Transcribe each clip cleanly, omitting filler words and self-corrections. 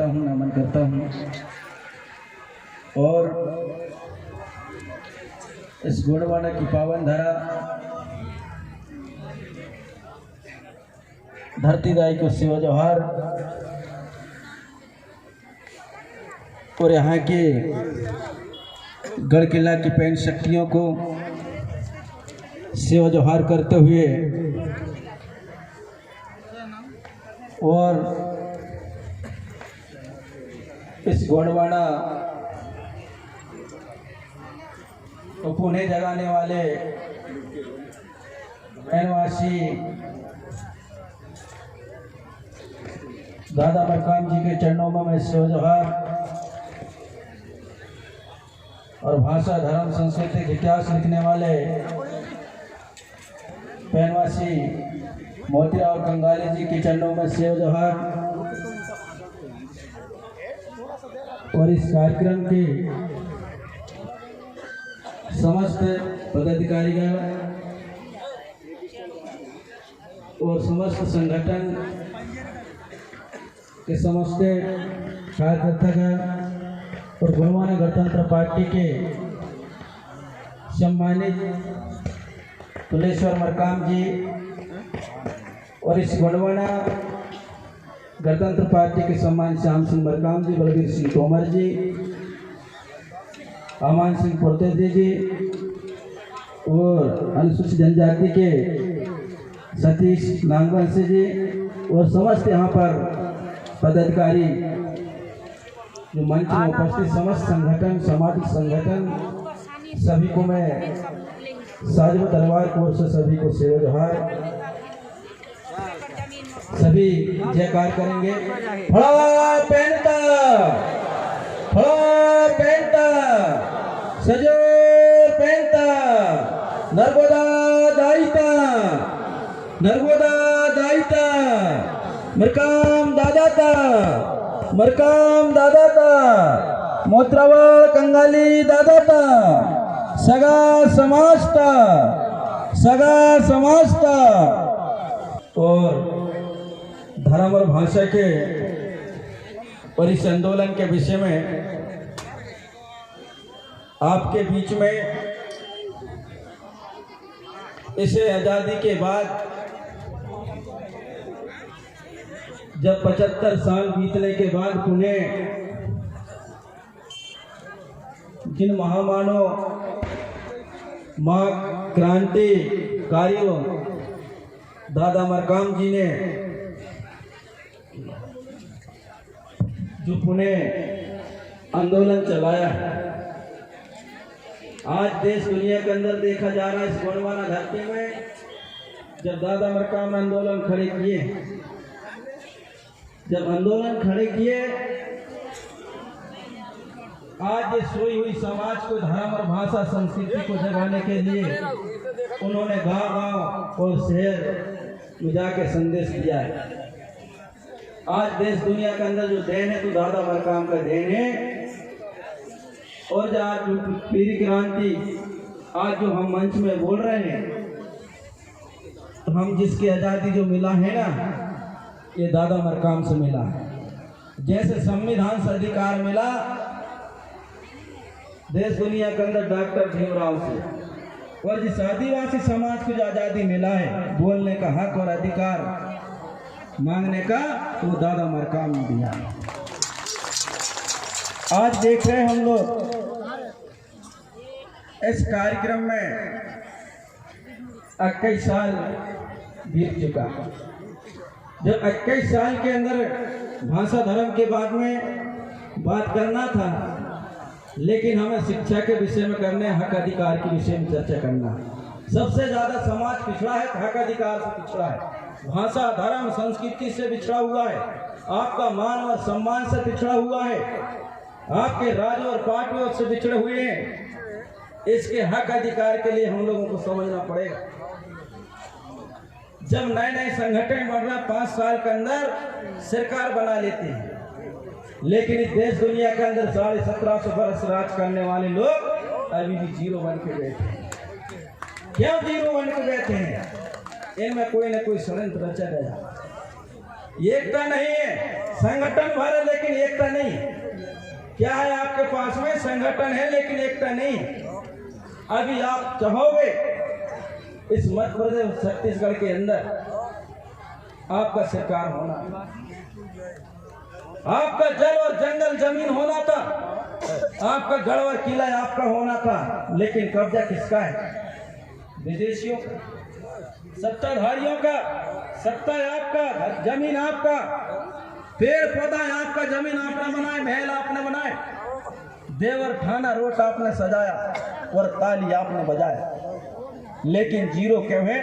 नमन करता हूँ और इस गोंडवाना की पावन धरा धरती दाई को सेवा जोहार और यहाँ के गढ़ किला की पैन शक्तियों को सेवा जोहार करते हुए और इस गोंडवाना को पुणे जगाने वाले एनवासी दादा मरकाम जी के चरणों में मैं सेवा जोहार और भाषा धर्म संस्कृति इतिहास लिखने वाले पैनवासी मोतीराव कंगाली जी के चरणों में सेवा जोहार और इस कार्यक्रम के समस्त पदाधिकारीगण और समस्त संगठन के समस्त कार्यकर्तागण और गोंडवाना गणतंत्र पार्टी के सम्मानित तुलेश्वर मरकाम जी और इस गोंडवाना गणतंत्र पार्टी के सम्मानित श्याम सिंह मरकाम जी, बलबीर सिंह तोमर जी, अमान सिंह पोर्तेजी जी और अनुसूचित जनजाति के सतीश नागवंशी जी और समस्त यहाँ पर पदाधिकारी जो मंच में उपस्थित समस्त संगठन सामाजिक संगठन सभी को मैं साजिब दरबार की ओर से सभी को सेवा जोहार। सभी जयकार करेंगे। फड़ा पेंटा सजोर पेंटा नर्मदा दाईता मरकाम दादाता मोत्रावळ कंगाली दादाता सगा समाजता और धर्म और भाषा के और इस आंदोलन के विषय में आपके बीच में इसे आज़ादी के बाद जब 75 साल बीतने के बाद पुनः जिन महामानव क्रांतिकारियों दादा मरकाम जी ने जो पुणे आंदोलन चलाया है, आज देश दुनिया के अंदर देखा जा रहा है इस गोंडवाना धरती में जब दादा मरकाम ने आंदोलन खड़े किए आज ये सोई हुई समाज को धर्म और भाषा संस्कृति को जगाने के लिए उन्होंने गांव और शहर में जाकर संदेश दिया है। आज देश दुनिया के अंदर जो देन है तो दादा मरकाम का देन है और जो आज पीरी क्रांति आज जो हम मंच में बोल रहे हैं तो हम जिसकी आज़ादी जो मिला है ना ये दादा मरकाम से मिला है। जैसे संविधान से अधिकार मिला देश दुनिया के अंदर डॉक्टर भीमराव से और जिस आदिवासी समाज को जो आज़ादी मिला है बोलने का हक और अधिकार मांगने का तो दादा मरकाम ने दिया। आज देख रहे हैं हम लोग इस कार्यक्रम में 21 साल बीत चुका। जब 21 साल के अंदर भाषा धर्म के बाद में बात करना था लेकिन हमें शिक्षा के विषय में करने हक अधिकार के विषय में चर्चा करना। सबसे ज्यादा समाज पिछड़ा है, हक अधिकार से पिछड़ा है, भाषा धर्म संस्कृति से पिछड़ा हुआ है, आपका मान और सम्मान से पिछड़ा हुआ है, आपके राज और पार्टियों से पिछड़े हुए हैं। इसके हक अधिकार के लिए हम लोगों को समझना पड़ेगा। जब नए नए संगठन बन रहा 5 साल के अंदर सरकार बना लेते हैं लेकिन इस देश दुनिया के अंदर 1750 वर्ष राज करने वाले लोग अभी भी जीरो बन के बैठे हैं। क्यों जीरो बन के बैठे हैं? इनमें कोई न कोई षड्यंत्र रचा गया। एकता नहीं है, संगठन भर है लेकिन एकता नहीं है। क्या है आपके पास में? संगठन है लेकिन एकता नहीं है। अभी आप चाहोगे इस मध्य प्रदेश छत्तीसगढ़ के अंदर आपका सरकार होना, आपका जल और जंगल जमीन होना था, आपका गढ़ और किला आपका होना था, लेकिन कब्जा किसका है? विदेशियों का, सत्ताधारियों का। सत्ता है आपका, जमीन आपका, पेड़ पौधा है आपका, जमीन आपने बनाए, महल आपने बनाए, देवर थाना रोड आपने सजाया और ताली आपने बजाया, लेकिन जीरो क्यों है?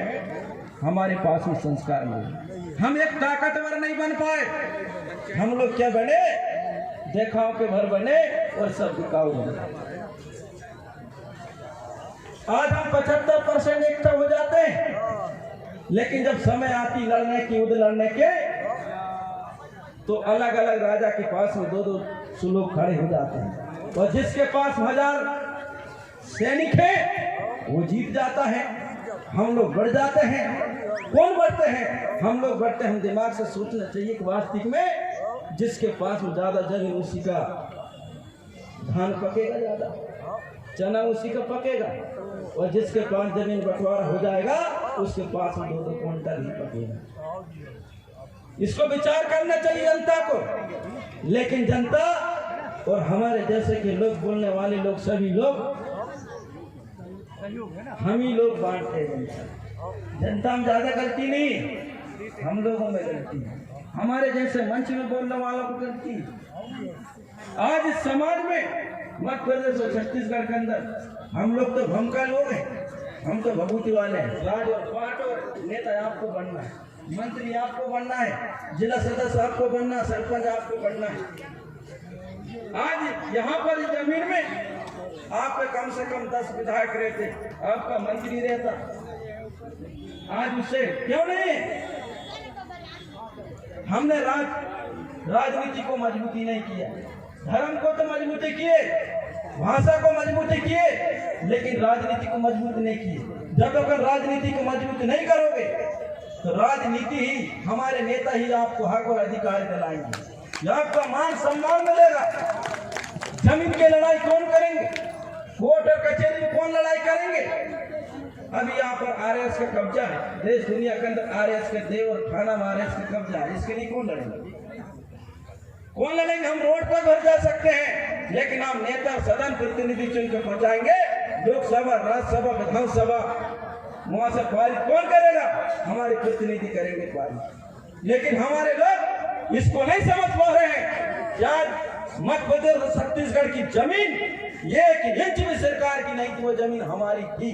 हमारे पास में संस्कार नहीं। हम एक ताकतवर नहीं बन पाए। हम लोग क्या बने? देखाव के भर बने और सब बिकाऊ बने। आज हम 75% एकता हो जाते हैं, लेकिन जब समय आती लड़ने की, युद्ध लड़ने के, तो अलग अलग राजा के पास में 2-2 सुलोग खड़े हो जाते हैं, और जिसके पास 1000 सैनिक है वो जीत जाता है। हम लोग बढ़ जाते हैं। कौन बढ़ते हैं? हम लोग बढ़ते हैं। हम दिमाग से सोचना चाहिए कि वास्तविक में जिसके पास में ज्यादा जमीन उसी का धान पकेगा, ज्यादा चना उसी का पकेगा, और जिसके पास जमीन बंटवारा हो जाएगा उसके पास में 2-2 क्विंटल ही पकेगा। इसको विचार करना चाहिए जनता को। लेकिन जनता और हमारे जैसे के लोग, बोलने वाले लोग, सभी लोग हम ही लोग बांटते हैं। जनता में ज्यादा गलती नहीं, हम लोगों में गलती है, हमारे जैसे मंच में बोलने वालों को गलती। आज इस समाज में मध्य प्रदेश और छत्तीसगढ़ के अंदर हम लोग तो भमका लोग हैं, हम तो भभूति वाले हैं। राज और पाट और नेता आपको बनना है, मंत्री आपको बनना है, जिला सदस्य आपको बनना, सरपंच आपको बनना है। आज यहाँ पर इस जमीन में आप पे कम से कम 10 विधायक रहते, आपका मंत्री रहता, आज उससे क्यों नहीं? हमने राजनीति को मजबूती नहीं किया, धर्म को तो मजबूती किए, भाषा को मजबूती किए, लेकिन राजनीति को मजबूत नहीं किए। जब तक राजनीति को मजबूत नहीं करोगे तो राजनीति ही, हमारे नेता ही आपको हक और अधिकार दिलाएंगे, आपका मान सम्मान मिलेगा। जमीन की लड़ाई कौन करेंगे? कोर्ट और कचहरी में कौन लड़ाई करेंगे? अभी यहाँ पर आरएस का कब्जा है, देश दुनिया के अंदर आरएस के देव और थाना में आरएस का कब्जा है, इसके लिए कौन लड़ेंगे? कौन लड़ेंगे? हम रोड पर भर जा सकते हैं, लेकिन हम नेता सदन प्रतिनिधि चुन कर पहुंचाएंगे, लोकसभा, राज्यसभा, विधानसभा, वहां से पारित कौन करेगा? हमारे प्रतिनिधि करेंगे पारित। लेकिन हमारे लोग इसको नहीं समझ पा रहे हैं। क्या मध्य प्रदेश और छत्तीसगढ़ की जमीन एक इंच भी सरकार की नहीं थी, वो जमीन हमारी थी,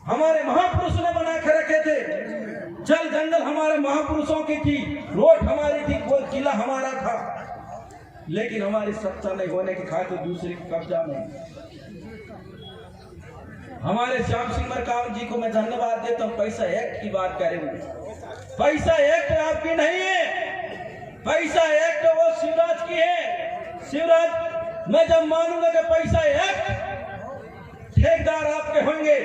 हमारे महापुरुषों ने बना के रखे थे। जल जंगल हमारे महापुरुषों की थी, रोड हमारी थी, कोई किला हमारा था, लेकिन हमारी सत्ता नहीं होने के खातिर दूसरे के कब्जा में। हमारे श्याम सिंह मरकाम जी को मैं धन्यवाद देता हूँ। पैसा एक्ट की बात करेंगे, पैसा एक्ट आपकी नहीं है, पैसा एक्ट वो शिवराज की है। शिवराज, मैं जब मानूंगा कि पैसा एक्ट, ठेकेदार आपके होंगे,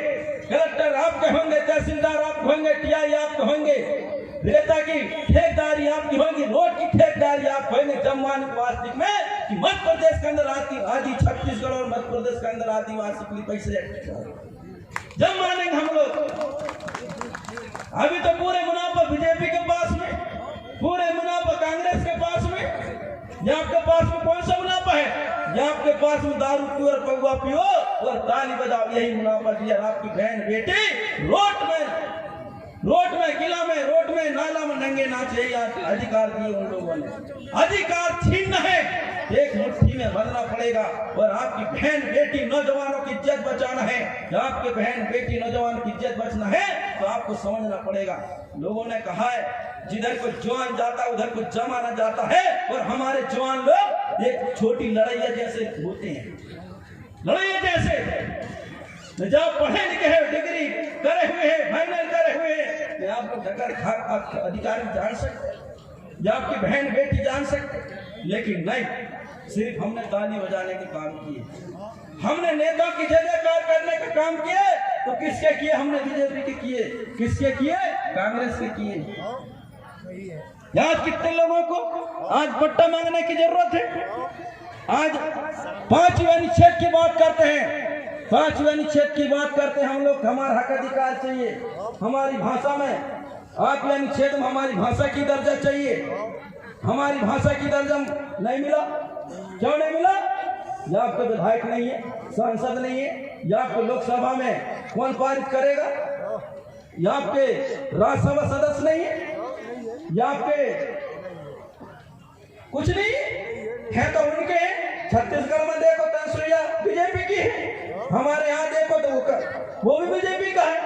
कलेक्टर आपके होंगे, तहसीलदार आपके होंगे, टीआई आपके होंगे, रेता की ठेकेदारी आपकी होगी, रोड की ठेकेदारी आप होंगे। जब मानूंगा वास्तविक में कि मध्य प्रदेश के अंदर आदि छत्तीसगढ़ और मध्य प्रदेश के अंदर आदिवासी के लिए पैसे जब मानेंगे हम लोग। अभी तो पूरे मुनाफा बीजेपी के पास में, पूरे मुनाफा कांग्रेस के पास में। ये आपके पास में कौन सा मुनाफा है? ये आपके पास में दारू पियो और पगुआ पियो और ताली बजाओ, यही मुनाफा दिया। आपकी बहन बेटी रोड में किला में, रोड में, नाला में नंगे नाच, यही अधिकार दिए उन लोगों ने। अधिकार छीनना है, एक मुट्ठी में बंधना पड़ेगा। और आपकी बहन बेटी नौजवानों की इज्जत बचाना है, आपके बहन बेटी नौजवानों की इज्जत बचना है तो आपको समझना पड़ेगा। लोगों ने कहा है जिधर को जवान जाता है उधर को जमाना जाता है, और हमारे जवान लोग एक छोटी लड़ाइया जैसे होते हैं, लड़ाइया जैसे। जब पढ़े लिखे हैं, डिग्री करे हुए हैं, फाइनल करे हुए हैं, आप लोग धक्का अधिकारी जान सकते, या आपकी बहन बेटी जान सकते, लेकिन नहीं, सिर्फ हमने ताली बजाने के काम किए, हमने नेता की जय जयकार करने के काम किए। तो किसके किए? हमने बीजेपी के किए। किसके किए? कांग्रेस के किए। आज कितने लोगों को आज पट्टा मांगने की जरूरत है? आज 5वें अनुच्छेद की बात करते हैं, 5वें अनुच्छेद की बात करते हैं हम लोग। हमारा हक अधिकार चाहिए हमारी भाषा में। 8वें अनुच्छेद में हमारी भाषा की दर्जा चाहिए। हमारी भाषा की दर्जा नहीं मिला। क्यों नहीं मिला? या आपका विधायक नहीं है, सांसद नहीं है, या आपको लोकसभा में कौन पारित करेगा, या आपके राज्यसभा सदस्य नहीं है, या आपके कुछ नहीं है तो उनके। छत्तीसगढ़ में देखो तंसुरिया बीजेपी की है, हमारे यहाँ देखो तो वो भी बीजेपी का है।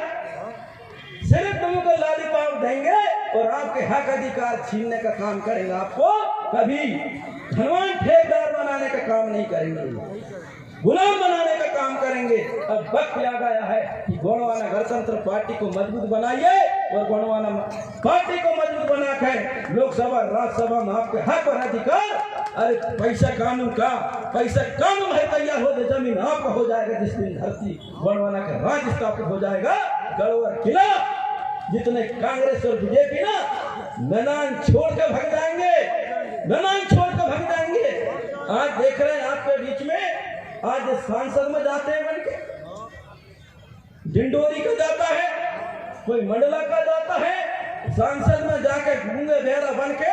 सिर्फ तुमको लॉलीपॉप देंगे और आपके हक अधिकार छीनने का काम करेंगे। आपको कभी धनवान ठेकेदार बनाने का काम नहीं करेंगे, गुलाम बनाने का काम करेंगे। अब वक्त आ गया है कि गोंडवाना गणतंत्र पार्टी को मजबूत बनाइए और गोंडवाना पार्टी को मजबूत बनाकर लोकसभा राज्यसभा में आपके हक और अधिकार। अरे पैसा कानून का पैसा कानून है, तैयार हो जाए, जमीन आपका हो जाएगा। जिस दिन धरती गोंडवाना का राज्य स्थापित हो जाएगा, गढ़वाल किला जितने कांग्रेस और बीजेपी ना मैदान छोड़ कर भाग जाएंगे, मैदान छोड़ कर भाग जाएंगे। आज देख रहे हैं आपके बीच में, आज सांसद में जाते हैं बनके, डिंडोरी का जाता है, कोई मंडला का जाता है, सांसद में जाकर गूंगे बहरा बन के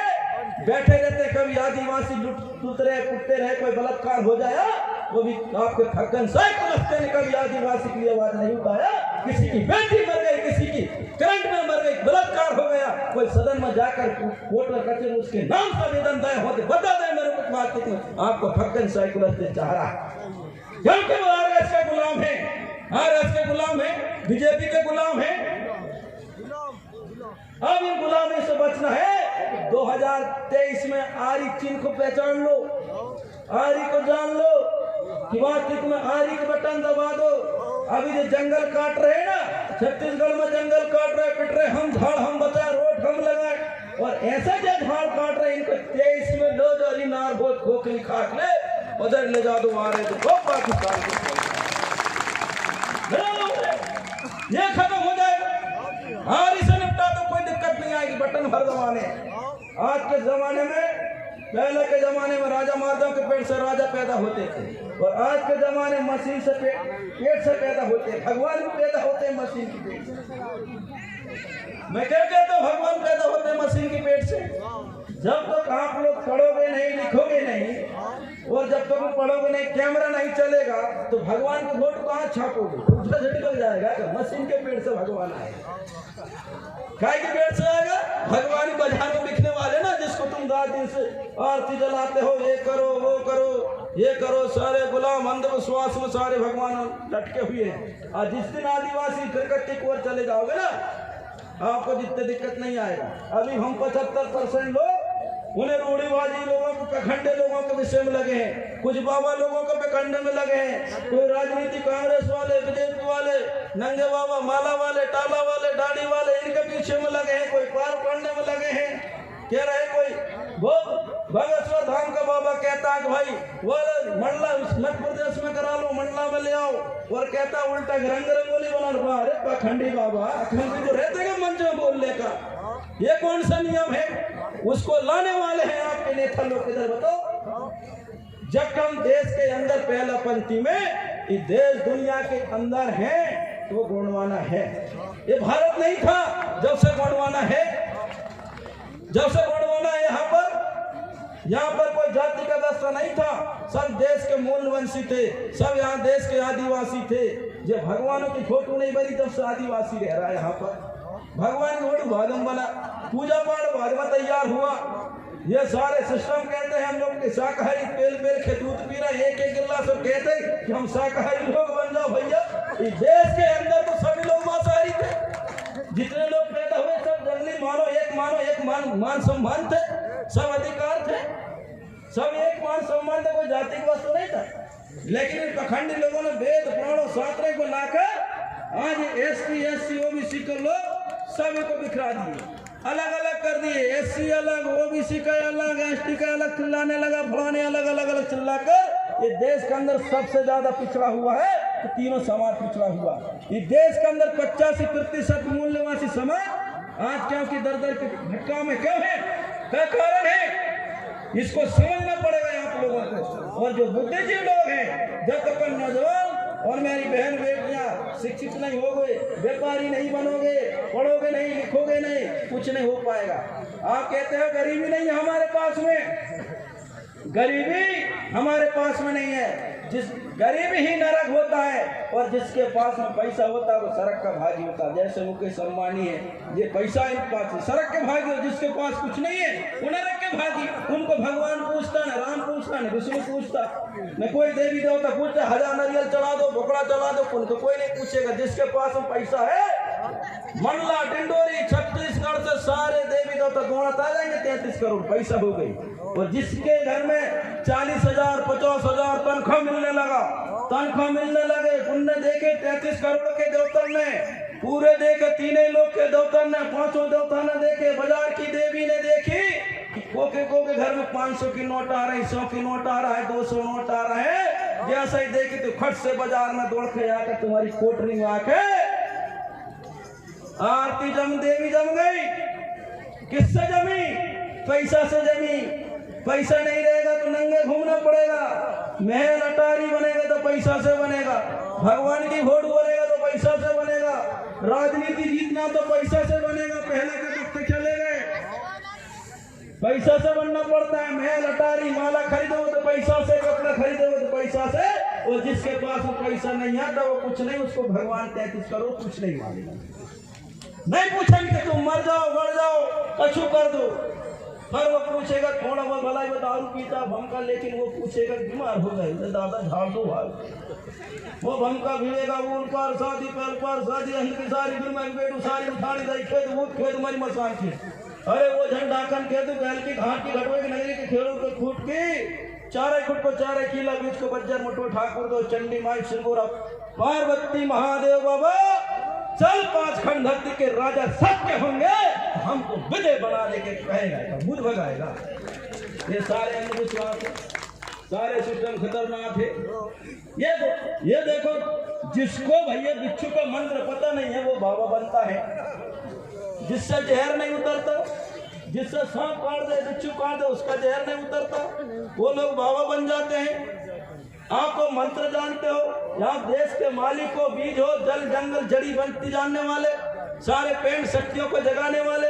बैठे रहते। कभी आदिवासी लुट रहे कुटते रहे, कोई बलात्कार हो जाया वो भी आपके थकन साइकिल ने कभी आदिवासी की आवाज नहीं उठाया। किसी की बेटी मर गई, किसी की करंट में मर गई, बलात्कार हो गया, कोई सदन में जाकर कोर्ट में कचहरी उसके नाम से आवेदन दायर होते बता दें मेरे को बात कितनी आपको थकन साइकिल से चाह रहा है। क्योंकि वो आरएस के गुलाम है, आरएस के गुलाम है, बीजेपी के गुलाम है। अब इन गुलामी से बचना है। 2023 में आरी चिन्ह को पहचान लो, आरी को जान लो कि वास्तविक में आरी के बटन दबा दो। अभी जो जंगल काट रहे हैं ना, छत्तीसगढ़ में जंगल काट रहे, पिट रहे, हम झाड़ हम बचाए, रोड हम लगाए, और ऐसा जो झाड़ काट रहे इनको 23 में लो जो नार बहुत खोखली खाक ले उधर ले जा दो, आ रहे तो पाकिस्तान को ये खत्म हो जाएगा। आरी से निपटा तो कोई दिक्कत नहीं आएगी, बटन भर दबाने। आज के जमाने में, पहले के जमाने में राजा महाराजाओं के पेट से राजा पैदा होते थे, और आज के जमाने में मशीन से पेट से पैदा होते हैं। भगवान भी पैदा होते हैं मशीन की पेट से। मैं क्या कहता हूँ, भगवान पैदा होते हैं मशीन की पेट से। जब तक आप लोग पढ़ोगे नहीं, लिखोगे नहीं, और जब तक पढ़ोगे नहीं, कैमरा नहीं चलेगा, तो भगवान के वोट कहाँ छापोगे? निकल जाएगा। मशीन के पेट से भगवान आएगा, काय के पेट से आएगा? भगवान बाजार में बिकने वाले ना, जिसको तुम रात दिन से आरती जलाते हो, ये करो वो करो ये करो, सारे गुलाम अंधविश्वास में सारे भगवान लटके हुए हैं। और जिस दिन आदिवासी फिरकट्टी की ओर चले जाओगे ना, आपको जितने दिक्कत नहीं आएगा। अभी हम 75% लोग उन्हें रूढ़ीवादी लोगों को, पखंडे लोगों के विषय में लगे हैं, कुछ बाबा लोगों को पखंडे में लगे हैं, कोई राजनीति कांग्रेस वाले, बीजेपी वाले, नंगे बाबा, माला वाले, टाला वाले, दाढ़ी वाले, इनके पीछे में लगे हैं, कोई पार पढ़ने में लगे हैं। कह रहे कोई वो भगेश्वर धाम का बाबा कहता है कि भाई वो मंडला मध्य प्रदेश में करा लो, मंडला में ले आओ, और कहता उल्टा रंग रंगोली बना लो। अरे पखंडी बाबा, अखंडी तो रहते हैं मंच में बोलने का, ये कौन सा नियम है? उसको लाने वाले हैं आपके नेता लोग, इधर बताओ। जब हम देश के अंदर पहला पंक्ति में, ये देश दुनिया के अंदर है तो वो गोंडवाना है। ये भारत नहीं था जब से गोंडवाना है, जब से गोंडवाना है यहाँ पर कोई जाति का व्यवस्था नहीं था। सब देश के मूलवंशी थे, सब यहाँ देश के आदिवासी थे। जो भगवानों की फोटो नहीं बनी तब से आदिवासी रह रहा है यहाँ पर। भगवान की फोटो बाद में बना, पूजा पाठ बाद में तैयार हुआ। ये सारे सिस्टम कहते हैं हम लोग के शाकाहारी, पेल के दूध पी रहे, एक गिलास और कहते हैं कि हम शाकाहारी लोग बन जाओ। भैया इस देश के अंदर तो सभी लोग मांसाहारी थे। जितने लोग पैदा हुए सब जंगली एक मान सम्मान थे, सब अधिकार थे, सब एक मान सम्मान थे, कोई जाति की वस्तु नहीं था। लेकिन इन पखंडी लोगों ने वेद पुराणों शास्त्रों को लाकर आज एसटी एससी ओबीसी के लोग सब को बिखरा दिए, अलग अलग कर दिए। एससी अलग, ओबीसी का अलग, एसटी का अलग चिल्लाने लगा, फलाने अलग अलग चिल्लाकर ये देश के अंदर सबसे ज्यादा पिछड़ा हुआ है। तो तीनों समाज पिछड़ा हुआ। ये देश के अंदर 85% मूल्यवासी समाज आज क्योंकि दर दर के भटकाव में क्यों है? क्या कारण है, इसको समझना पड़ेगा आप लोगों को। और जो बुद्धिजीवी लोग हैं, जब तक नौजवान और मेरी बहन बेटियां शिक्षित नहीं होगे, व्यापारी नहीं बनोगे, पढ़ोगे नहीं, लिखोगे नहीं, कुछ नहीं हो पाएगा। आप कहते हो गरीबी नहीं है हमारे पास में, गरीबी हमारे पास में नहीं है। जिस गरीबी ही नरक होता है, और जिसके पास में पैसा होता है वो सड़क का भागी होता है। जैसे मुकेश अंबानी है, ये पैसा इन पास सड़क के भागी, और जिसके पास कुछ नहीं है वो नरक के भागी। उनको भगवान पूछता न, राम पूछता न, विष्णु पूछता न, कोई देवी देवता पूछता 1000 नारियल चढ़ा दो, बोकड़ा चढ़ा दो, उनको कोई नहीं पूछेगा। जिसके पास में पैसा है, मंडला डिंडोरी छत्तीसगढ़ से सारे देवी देवता दौड़ता आ जाएंगे, 33 करोड़ पैसा हो गई। और जिसके घर में 40,000 50,000 तनख्वाह मिलने लगे, उनने देखे 33 करोड़ के देवता ने, पूरे देखे तीनों लोग के देवता ने, 5 देवता ने देखे, बाजार की देवी ने देखी, कोके घर में 500 की नोट आ रही, 100 की नोट आ रहा है, 200 नोट आ रहा है। जैसा ही देखी तो खट से बाजार में दौड़ के आकर तुम्हारी कोठरी में आके आरती देवी जम गई। किससे जमी? पैसा से जमी। पैसा नहीं रहेगा तो नंगे घूमना पड़ेगा। महल अटारी बनेगा तो पैसा से बनेगा, भगवान की वोट बोलेगा तो पैसा से बनेगा, राजनीति जीतना तो पैसा से बनेगा। पहले के वक्त चले गए, पैसा से बनना पड़ता है। महल अटारी माला खरीदो तो पैसा से, कपड़ा खरीदो तो पैसा से। और जिसके पास वो पैसा नहीं आता वो कुछ नहीं, उसको भगवान 33 करोड़ कुछ नहीं मानेगा। नहीं पूछेंगे कि तुम मर जाओ, बढ़ जाओ, कछु कर दो, पर वो पूछेगा थोड़ा बहुत भलाई वो दारू पीता भमका, लेकिन वो पूछेगा बीमार हो गए दादा झाड़ दो भाग। वो भमका भिड़ेगा, वो पार शादी पर पार शादी, की सारी बीमारी बेटू सारी उठाड़ी दाई खेत वो खेत मरी मसान के। अरे वो झंडाकन खेत गैल की घाट की घटवे की नगरी के खेलों के खूट की 4 फुट को 4 किला बीच को बज्जर मटो ठाकुर दो चंडी माई सिंगोरा पार्वती महादेव बाबा चल 5 खंड धरती के राजा सबके होंगे, हमको विजय बना लेके कहेगा, बुद्ध भगाएगा। ये सारे अंधविश्वास, सारे सिस्टम खतरनाक है। ये देखो, जिसको भैया बिच्छू का मंत्र पता नहीं है वो बाबा बनता है। जिससे जहर नहीं उतरता, जिससे सांप काट दे, बिच्छू काट दे, उसका जहर नहीं उतरता, वो लोग बाबा बन जाते हैं। आपको मंत्र जानते हो, यहाँ देश के मालिक को बीज हो, जल जंगल जड़ी बंटी जानने वाले, सारे पेड़ शक्तियों को जगाने वाले,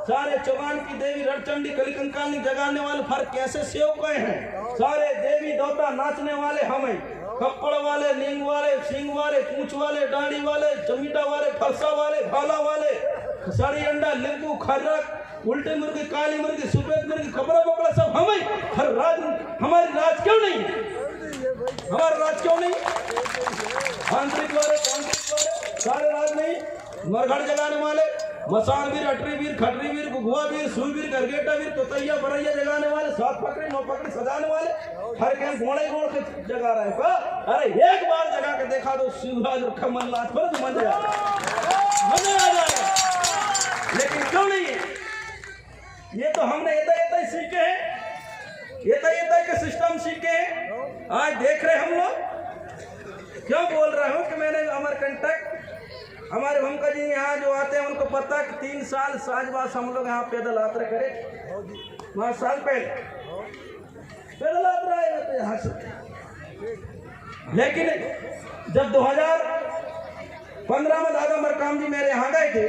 सारे चौगान की देवी रटचंडी कलिकंकाली जगाने वाले, फर्क कैसे सेव गए हैं। सारे देवी देवता नाचने वाले हमें, कपड़ वाले, नींग वाले, सींग वाले, पूंछ वाले, डांडी वाले, चमीटा वाले, फरसा वाले, भाला वाले, साड़ी अंडा, नींबू, खर्रक, उल्टी मुर्गी, काली मुर्गी, सफेद मुर्गी, कपड़ा बकड़ा सब हमें। हर राज हमारी राज क्यों नहीं? हमारा राज क्यों नहीं? आंतरिक वाले, सारे राज नहीं। मरघट जगाने वाले, मसान वीर, अटरी वीर, खटरी वीर, गुगुआ वीर, सुई वीर, गरगेटा वीर, तोतैया बरैया जगाने वाले, 7 पकड़े 9 पकड़े सजाने वाले, हर कहीं घोड़े के जगा रहे हैं। अरे एक बार जगा के देखा दो शिवराज और कमलनाथ पर तो मजा आ जाएगा। लेकिन क्यों नहीं है? ये तो हमने ये सीखे हैं, ये के सिस्टम सीखे हैं। आज देख रहे हम लोग। क्यों बोल रहा हूँ कि मैंने अमरकंटक हमारे भमका जी यहाँ जो आते हैं उनको पता कि 3 साल साजबास हम लोग यहाँ पैदल यात्रा करे। 5 साल पहले पैदल यात्रा है यहाँ से। लेकिन जब 2015 में दादा मरकाम जी मेरे यहाँ गए थे,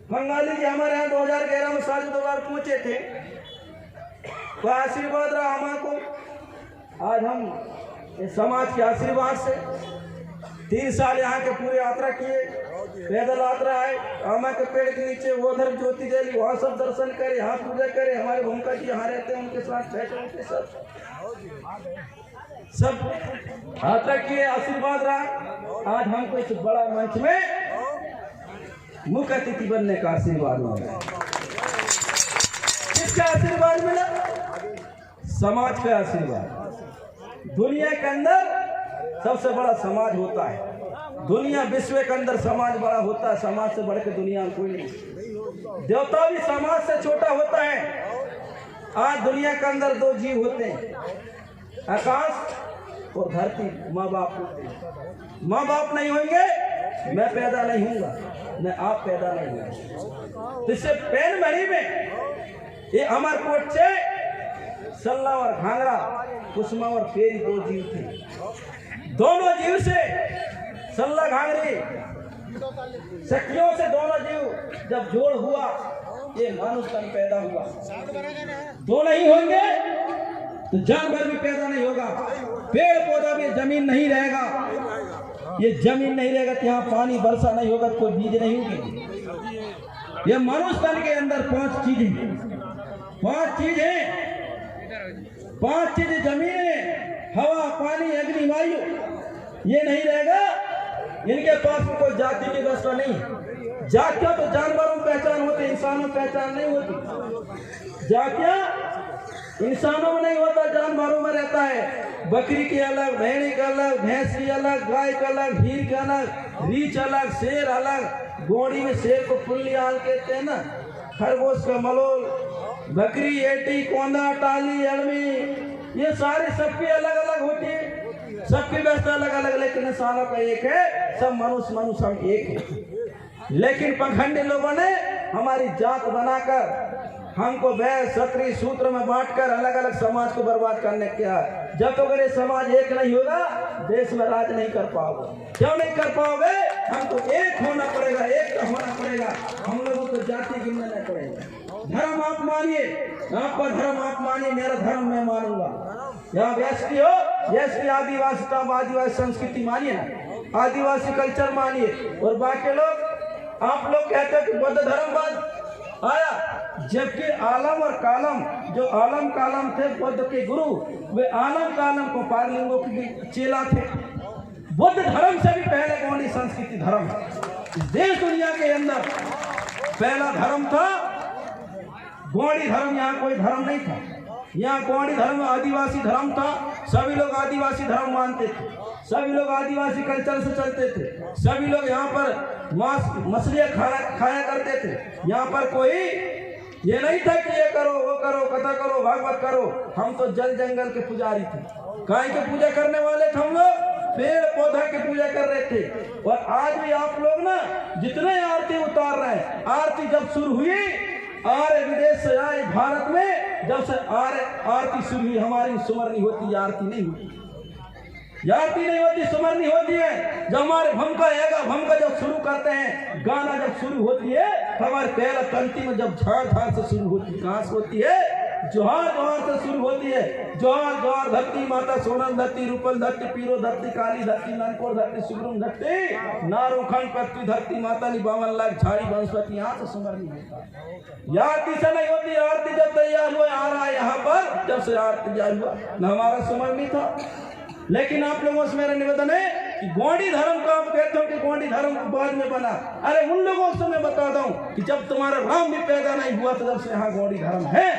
बंगाली जी हमारे यहाँ 2011 में साल 2 बार पहुंचे थे, तो आशीर्वाद रहा हमको। आज हम इस समाज के आशीर्वाद से 3 साल यहाँ के पूरे यात्रा किए, पैदल यात्रा है। आमा के पेड़ के नीचे वो उधर ज्योति जली, वहाँ सब दर्शन करे, यहाँ पूजा करे। हमारे भूमिका जी यहाँ रहते हैं, उनके साथ बैठे, उनके साथ सब यात्रा किए, आशीर्वाद रहा। आज हमको इस बड़ा मंच में मुख्य अतिथि बनने का आशीर्वाद मिला। किसका आशीर्वाद मिला? समाज का आशीर्वाद। दुनिया के अंदर सबसे बड़ा समाज होता है। दुनिया विश्व के अंदर समाज बड़ा होता है, समाज से बढ़ के दुनिया में कोई नहीं। देवता भी समाज से छोटा होता है। आज दुनिया के अंदर 2 जीव होते हैं, आकाश और धरती। माँ बाप होते हैं। माँ बाप नहीं होंगे मैं पैदा नहीं हूँगा, न आप पैदा नहीं होंगे। इससे पेन मरी में ये अमरकोट से सल्ला और घांगरा, कुसुमा और फेरी दो जीव थे। दोनों जीव से सल्ला घांगरी सखियों से दोनों जीव जब जोड़ हुआ, ये मानुष तन पैदा हुआ। दो नहीं होंगे तो जानवर भी पैदा नहीं होगा, पेड़ पौधा भी, जमीन नहीं रहेगा। ये जमीन नहीं रहेगा तो यहाँ पानी वर्षा नहीं होगा, कोई बीज नहीं होगी। ये मनुष्य तन के अंदर पांच चीजें जमीन है, हवा, पानी, अग्नि, वायु, ये नहीं रहेगा। इनके पास में कोई जाति की व्यवस्था नहीं। जातियां तो जानवरों में पहचान होती, इंसानों में पहचान नहीं होती। जातियां इंसानों में नहीं होता, जानवरों में रहता है। बकरी की अलग, भेड़ी का अलग, भैंस की अलग, गाय का अलग, हीर का अलग, रीछ अलग, शेर अलग। गोड़ी में शेर को पुल्लियाल कहते हैं ना, खरगोश का मलोल, बकरी, एटी, कोंदा, टाली, अड़मी, ये सारी सबकी अलग अलग होती है, सबकी व्यवस्था अलग अलग, लेकिन इंसानों का एक है। सब मनुष्य हम एक है। लेकिन पखंडी लोगों ने हमारी जात बनाकर हमको वैश्य, क्षत्रिय, शूद्र में बांटकर अलग अलग समाज को बर्बाद करने किया। जब तक ये समाज एक नहीं होगा, देश में राज नहीं कर पाओगे। क्यों नहीं कर पाओगे? हमको एक होना पड़ेगा, एक होना पड़ेगा। हम लोगों को जाति गिनना नहीं पड़ेगा। धर्म आप मानिए, आपका धर्म आप मानिए, मेरा धर्म मैं मानूंगा। यहाँ व्यस्ती हो, व्यस्ती आदिवासी, आदिवासी संस्कृति मानिए ना, आदिवासी कल्चर मानिए। और बाकी लोग, आप लोग कहते हैं कि बौद्ध धर्मवाद आया, जबकि आलम और कालम, जो आलम कालम थे बुद्ध के गुरु, वे आलम कालम को पारलिंगों के चेला थे। बुद्ध धर्म से भी पहले गौड़ी संस्कृति धर्म है। देश दुनिया के अंदर पहला धर्म था गौड़ी धर्म। यहाँ कोई धर्म नहीं था, यहाँ गौड़ी धर्म आदिवासी धर्म था। सभी लोग आदिवासी धर्म मानते थे, सभी लोग आदिवासी कल्चर से चलते थे, सभी लोग यहाँ पर मांस मछलियाँ खाया करते थे। यहाँ पर कोई ये नहीं था कि ये करो, वो करो, कथा करो, भागवत करो। हम तो जल जंगल के पुजारी थे। गाय की पूजा करने वाले थे हम लोग, पेड़ पौधा की पूजा कर रहे थे। और आज भी आप लोग ना जितने आरती उतार रहे हैं, आरती जब शुरू हुई, आर्य विदेश से आए भारत में, जब से आरती शुरू हुई, हमारी सुमरनी होती है, आरती नहीं होती। आरती नहीं होती, सुमरनी होती है। जब हमारे भमका जब शुरू करते हैं, गाना जब शुरू होती है, हमारे पहला पंक्ति में जब झाड़ झाड़ से शुरू होती है, कहाँ से होती है? जोहार जोहार से शुरू होती है। जोहार जोहार धरती माता, सोनम धरती, रूपल धरती, पीरो धरती, काली धरती, ननकोर धरती, सुगरुम धरती, नारोखंड पृथ्वी धरती माता नी, 52 लाख झाड़ी वनस्पति, यहाँ से सुमरनी होता है। आरती से नहीं होती। आरती जब तैयार हुआ आ रहा है यहाँ पर, जब से आरती तैयार हुआ न हमारा सुमरनी था। लेकिन आप लोगों से मेरा निवेदन है कि गौड़ी धर्म का आप कहते हो कि गौड़ी धर्म बाद में बना। अरे उन लोगों से मैं बता दूं कि जब तुम्हारा राम भी पैदा नहीं हुआ तो जब से यहाँ गौड़ी धर्म है।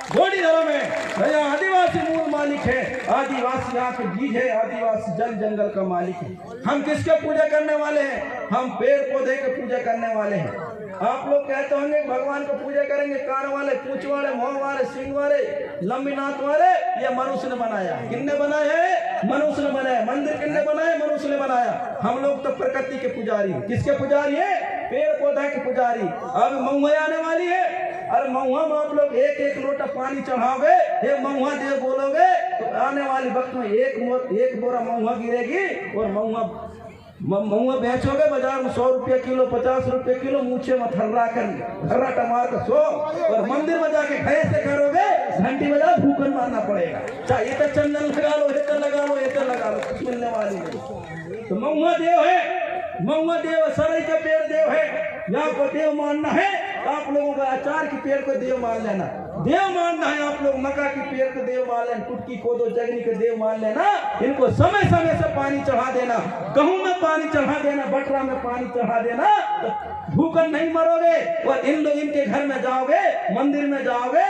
गौड़ी धर्म है, यहाँ आदिवासी मूल मालिक है, आदिवासी यहाँ के बीज है, आदिवासी जल जंगल का मालिक है। हम किसके पूजा करने वाले हैं? हम पेड़ पौधे के पूजा करने वाले हैं। आप लोग कहते होंगे भगवान को पूजा करेंगे, कान वाले, पूछ वाले, मोह वाले, सिंह वाले, लंबी नाथ वाले, ये मनुष्य ने बनाया। किसने बनाया है? मनुष्य ने बनाया। मंदिर किसने बनाया? मनुष्य ने बनाया। हम लोग तो प्रकृति के पुजारी हैं। किसके पुजारी है? पेड़ पौधा के पुजारी। अब महुआ आने वाली है। अरे महुआ में आप लोग एक एक लोटा पानी चढ़ाओगे, हे महुआ देव बोलोगे, तो आने वाले वक्त में एक बोरा महुआ गिरेगी। और महुआ बेचोगे बाजार में 100 रुपये किलो, 50 रुपये किलो, मूछे में थर्रा टमार का 100। और मंदिर में जाके खड़े से करोगे, घंटी बजा, भूखन मारना पड़ेगा। चाहे तो चंदन लगा लो, इधर लगा लो, इधर लगा लो, कुछ मिलने वाली नहीं। तो महुआ देव है, महुआ देव सरई का पेड़ देव है। यहाँ को देव मानना है, आप लोगों का अचार के पेड़ को देव मान लेना। देव मानना है आप लोग, मक्का के पेड़ को देव मान लेना, टुटकी कोदो जगनी के देव मान लेना। इनको समय समय से पानी चढ़ा देना, गेहूं में पानी चढ़ा देना, बटरा में पानी चढ़ा देना, तो भूखन नहीं मरोगे। और इन लोग इनके घर में जाओगे, मंदिर में जाओगे,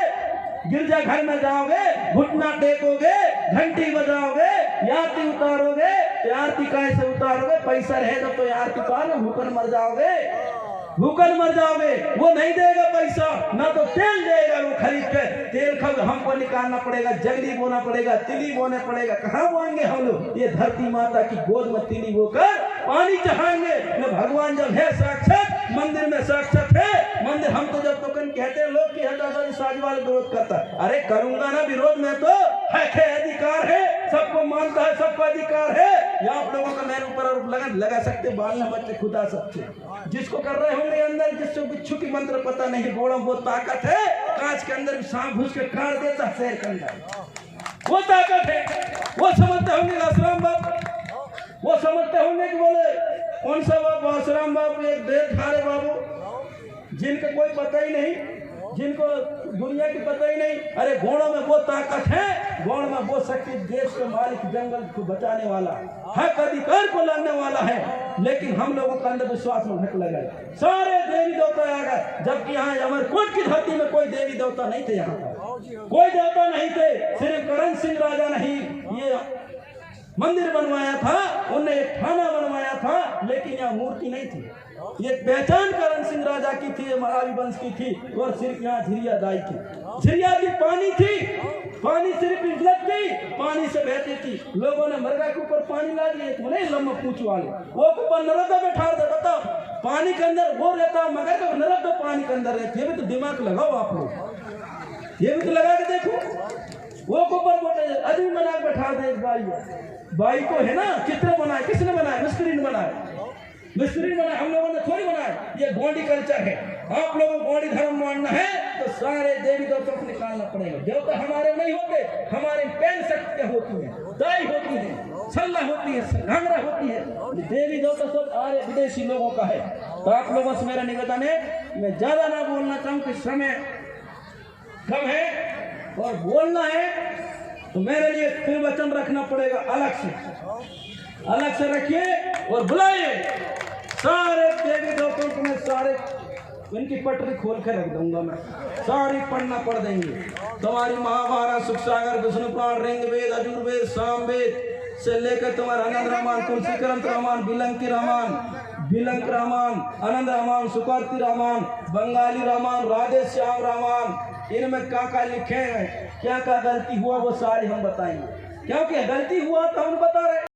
गिरजा घर में जाओगे, घुटना टेकोगे, घंटी बजाओगे, आरती उतारोगे। आरती कैसे उतारोगे? पैसा रहेगा तो आरती उतारो, भूखन मर जाओगे, भूखन मर जाओगे। वो नहीं देगा पैसा, ना तो तेल देगा वो खरीद के। तेल खरीद हमको निकालना पड़ेगा, जगली बोना पड़ेगा, तिली बोने पड़ेगा। कहाँ बोएंगे हम लोग? ये धरती माता की गोद में तिली बोकर पानी चढ़ाएंगे। मैं भगवान जब है साक्षात मंदिर में साक्षात है मंदिर। हम तो जब टोकन कहते हैं लोग कि दादाजी साजवाल विरोध करता है, अरे करूंगा ना विरोध में तो है अधिकार है, सबको मानता है, सबको अधिकार है। या आप लोगों का मेरे ऊपर लगा सकते, बाल न बच्चे खुदा सकते, जिसको कर रहे होंगे अंदर, जिसको बिच्छू की मंत्र पता नहीं, बोड़ा वो ताकत है, कांच के अंदर सांप घुस के काट देता है शेर के अंदर, वो ताकत है। वो समझते होंगे आश्रम बाप, वो समझते होंगे कि बोले कौन सा बाप, आश्रम बाप एक देर ठारे बाबू, जिनका कोई पता ही नहीं, जिनको दुनिया की पता ही नहीं। अरे घोड़ों में वो ताकत है, घोड़ में वो शक्ति, देश के मालिक, जंगल को बचाने वाला, हक अधिकार को लाने वाला है। लेकिन हम लोगों का अंधविश्वास में भटक लगा, सारे देवी देवता आ गए, जबकि यहाँ अमरकोट की धरती में कोई देवी देवता नहीं थे, यहाँ पर कोई देवता नहीं थे। सिर्फ करण सिंह राजा नहीं ये मंदिर बनवाया था, उन्हें एक थाना बनवाया था, लेकिन यहाँ मूर्ति नहीं थी। ये पहचान करण सिंह राजा की थी, महाराज वंश की थी, और सिर्फ यहाँ झिरिया दाई थी, झिरिया की पानी थी, पानी सिर्फ इज्जत थी, पानी से बहती थी। लोगों ने मरगा के ऊपर पानी ला दिए, नहीं लम्बा पूछ वाले, वो ऊपर नर्मदा बैठा दे, बताओ पानी के अंदर वो रहता, मगर तो नर्मदा पानी के अंदर रहती है। भी तो दिमाग लगाओ आप लोग, ये भी तो लगा के देखो, वो ऊपर बोटे आदमी बना के बैठा दे। बाई को है ना, चित्र बनाए, किसने बनाया? मिस्त्री ने बनाया, मिस्त्री बनाए, हम लोगों ने थोड़ी बनाया। ये गोंडी कल्चर है, आप लोगों को गोंडी धर्म मानना है तो सारे देवी देवता को निकालना पड़ेगा। देवता हमारे नहीं होते, हमारे पैन शक्तियाँ होती है, दाई होती है, छल्ला होती है, घाघरा होती है। देवी देवता सब आर्य विदेशी लोगों का है। तो आप लोगों से मेरा निवेदन है, मैं ज्यादा ना बोलना चाहूँ कि समय कम है और बोलना है, तो मेरे लिए फिर वचन रखना पड़ेगा, अलग से रखिए और बुलाइए सारे देवी देवताओं को। मैं सारे इनकी पटरी खोल कर रख दूंगा, मैं सारी पढ़ना पढ़ देंगे। तुम्हारी महाभारत, सुख सागर, विष्णु पुराण, ऋग्वेद, यजुर्वेद, सामवेद से लेकर तुम्हारा आनंद रामायण, तुलसीकरण रामायण, बिलंकी रामायण, बिलंक रामायण, आनंद रामायण, सुकार्ति रामायण, बंगाली रामायण, राधे श्याम रामायण, इनमें क्या लिखे हैं, क्या गलती हुआ वो सारी हम बताएंगे, क्योंकि गलती हुआ तो हम बता रहे।